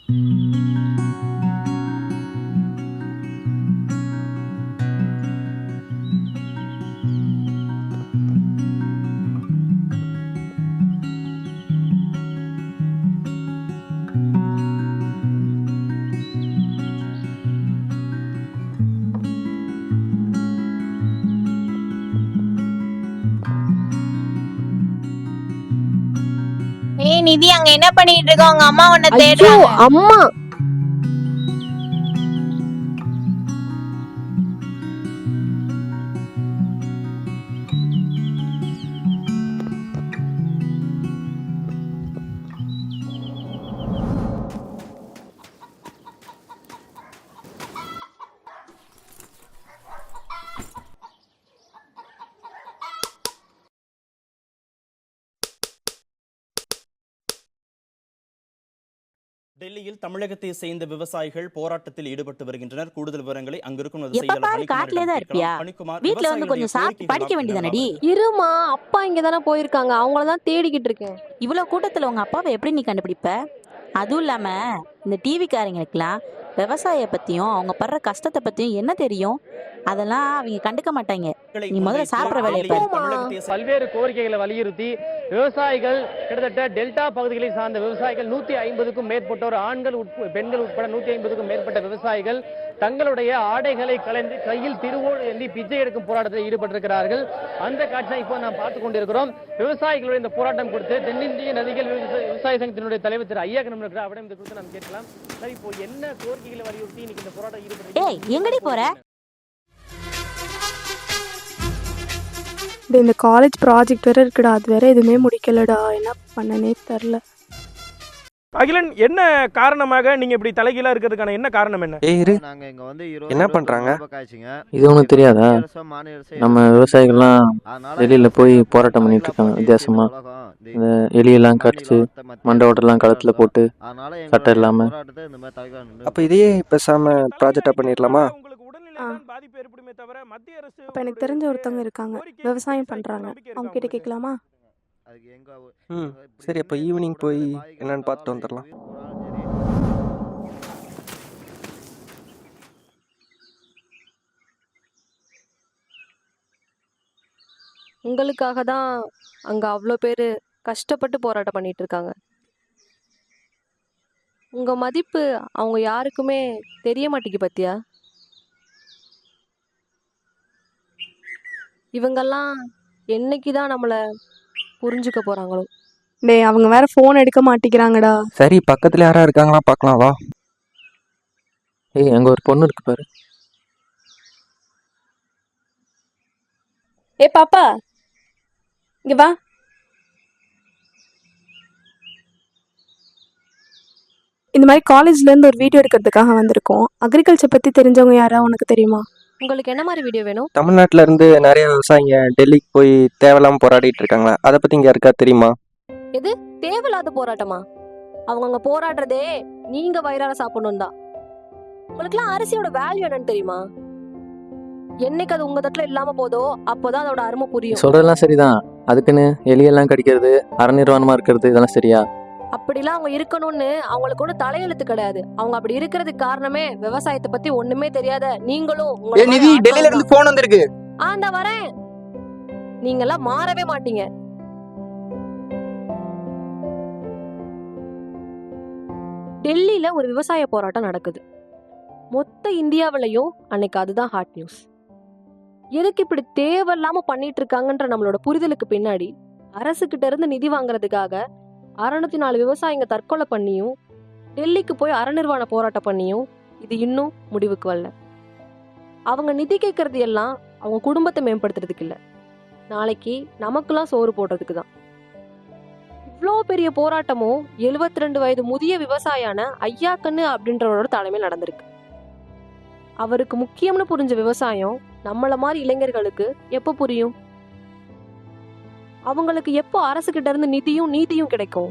ஏய் நிதி, அங்க என்ன பண்ணிட்டு இருக்க? உங்க அம்மா உன்னை ஐயோ தேடுறாங்க. அம்மா. டெல்லியில் தமிழகத்தை சேர்ந்த விவசாயிகள் போராட்டத்தில் ஈடுபட்டு வருகின்றனர். கூடுதல் விவரங்களை அங்கிருக்கும் வீட்ல வந்து கொஞ்சம் சாப்பிட்டு படிக்க வேண்டியதானடி. இருமா, அப்பா இங்கதானே போயிருக்காங்க, அவங்களதான் தேடிக்கிட்டு இருக்கேன். இவ்வளவு கூட்டத்துல உங்க அப்பாவை எப்படி நீ கண்டுபிடிப்ப? அதுவும் இல்லாம இந்த டிவிக்காரங்களுக்குலாம் விவசாய பத்தியும் அவங்க படுற கஷ்டத்தை பத்தியும் என்ன தெரியும்? அதெல்லாம் அவங்க கண்டுக்க மாட்டாங்க. நீ முதல்ல சாப்பிட்ற வேலையை பாரு. பல்வேறு கோரிக்கைகளை வலியுறுத்தி விவசாயிகள் கிட்டத்தட்ட டெல்டா பகுதிகளை சார்ந்த விவசாயிகள் 150க்கும் மேற்பட்டோர், ஆண்கள் பெண்கள் உட்பட 150க்கும் மேற்பட்ட விவசாயிகள் தங்களுடைய ஆடைகளை கலைந்து கையில் திருவோடு ஏந்தி பிச்சை எடுக்கும் போராட்டத்தில் ஈடுபட்டிருக்கிறார்கள். அந்த காட்சியை இப்போ நாம் பார்த்துக் கொண்டிருக்கிறோம். விவசாயிகளுடைய இந்த போராட்டம் குறித்து தென்னிந்திய நதிகள் விவசாய சங்கத்தினுடைய தலைவர் திரு ஐயாக்கணும் இருக்கிறார். அவரிடம் இது குறித்து நாம் கேட்கலாம். சார், இப்போ என்ன கோரிக்கைகளை வலியுறுத்தி இன்னைக்கு இந்த போராட்டம் ஈடுபட்டு எங்கடி போற? இந்த காலேஜ் ப்ராஜெக்ட் வேற இருக்குடா, அது வேற எதுவுமே முடிக்கலடா, என்ன பண்ணனே தெரில. அகிலன், என்ன காரணமாக நீங்க இப்படி தலைகீழா இருக்கிறதுக்கான என்ன காரணம் என்ன? என்ன பண்றாங்க? இது ஒன்றும் தெரியாதா? நம்ம விவசாயிகள்லாம் வெளியில போய் போராட்டம் பண்ணிட்டு இருக்காங்க. வித்தியாசமா இந்த எலியெல்லாம் கடிச்சு மண்டோட்டெல்லாம் களத்துல போட்டு சட்டை இல்லாம. அப்ப இதையே பேசாம ப்ராஜெக்டா பண்ணிடலாமா? அப்ப எனக்கு தெரிஞ்ச ஒருத்தவங்க இருக்காங்க, விவசாயம் பண்றாங்க, அவங்க கிட்ட கேட்கலாமா? சரி, அப்ப ஈவினிங் போய் என்னன்னு பார்த்துட்டு வந்துடலாம். உங்களுக்காக தான் அங்க அவ்வளோ பேர் கஷ்டப்பட்டு போராட்டம் பண்ணிட்டு இருக்காங்க. உங்க மதிப்பு அவங்க யாருக்குமே தெரிய மாட்டேங்குது பத்தியா? இவங்கெல்லாம் என்னைக்குதான் நம்மள புரிஞ்சுக்க போறாங்களோ. டேய், அவங்க வேற ஃபோன் எடுக்க மாட்டேங்கிறாங்கடா. சரி, பக்கத்துல யாரா இருக்காங்களா பார்க்கலாம் வா. ஏய், அங்க ஒரு பொண்ணு இருக்கு பாரு. ஏ பாப்பா, இங்க வா. இந்த மாதிரி காலேஜ்ல இருந்து ஒரு வீடியோ எடுக்கிறதுக்காக வந்திருக்கோம். அக்ரிகல்ச்சர் பத்தி தெரிஞ்சவங்க யாரா உனக்கு தெரியுமா? உங்களுக்கு என்ன மாதிரி வீடியோ வேணும்? தமிழ்நாட்டுல இருந்து நிறைய விவசாயிங்க டெல்லிக்கு போய் தேவையில்லாம போராடிட்டு இருக்காங்களா, அதை பத்தி இங்க யாருக்கா தெரியுமா? எது தேவையில்லாத போராட்டமா? அவங்க அங்க போராடுறதே நீங்க வயிறார சாப்பிடணும் தான். உங்களுக்குலாம் அரிசியோட வேல்யூ என்னன்னு தெரியுமா? என்னைக்கு அது உங்க தட்டுல இல்லாம போதோ அப்போதான் அதோட அருமை புரியும். சொல்றதெல்லாம் சரிதான், அதுக்குன்னு எலியெல்லாம் கடிக்கிறது, அறநிர்வாணமா இருக்கிறது, இதெல்லாம் சரியா? அப்படிலாம் அவங்க இருக்கணும்னு அவங்களுக்கு ஒன்றும் தலையெழுத்து கிடையாது. அவங்க அப்படி இருக்கிறதுக்கு காரணமே விவசாயத்தை பத்தி ஒண்ணுமே தெரியாத நீங்களும். நிதி, டெல்லியில இருந்து போன் வந்திருக்கு. அந்த வரேன், நீங்க எல்லாம் மாறவே மாட்டீங்க. டெல்லியில ஒரு விவசாய போராட்டம் நடக்குது. மொத்த இந்தியாவிலையும் அன்னைக்கு அதுதான் ஹாட் நியூஸ். எதுக்கு இப்படி தேவையில்லாம பண்ணிட்டு இருக்காங்கன்ற நம்மளோட புரிதலுக்கு பின்னாடி அரசு கிட்ட இருந்து நிதி வாங்குறதுக்காக 604 விவசாயிங்க தற்கொலை பண்ணியும் டெல்லிக்கு போய் அறநிர்வாண போராட்டம் பண்ணியும் இது இன்னும் முடிவுக்கு வரல. அவங்க நிதி கேட்கறது எல்லாம் அவங்க குடும்பத்தை மேம்படுத்துறதுக்கு இல்ல, நாளைக்கு நமக்கெல்லாம் சோறு போடுறதுக்கு தான். இவ்வளோ பெரிய போராட்டமும் 72 வயது முதிய விவசாயான ஐயாக்கண்ணு அப்படின்றவரோட தலைமையில் நடந்திருக்கு. அவருக்கு முக்கியம்னு புரிஞ்ச விவசாயம் நம்மள மாதிரி இளைஞர்களுக்கு எப்போ புரியும்? அவங்களுக்கு எப்போ அரசு கிட்ட இருந்து நிதியும் நீதியும் கிடைக்கும்?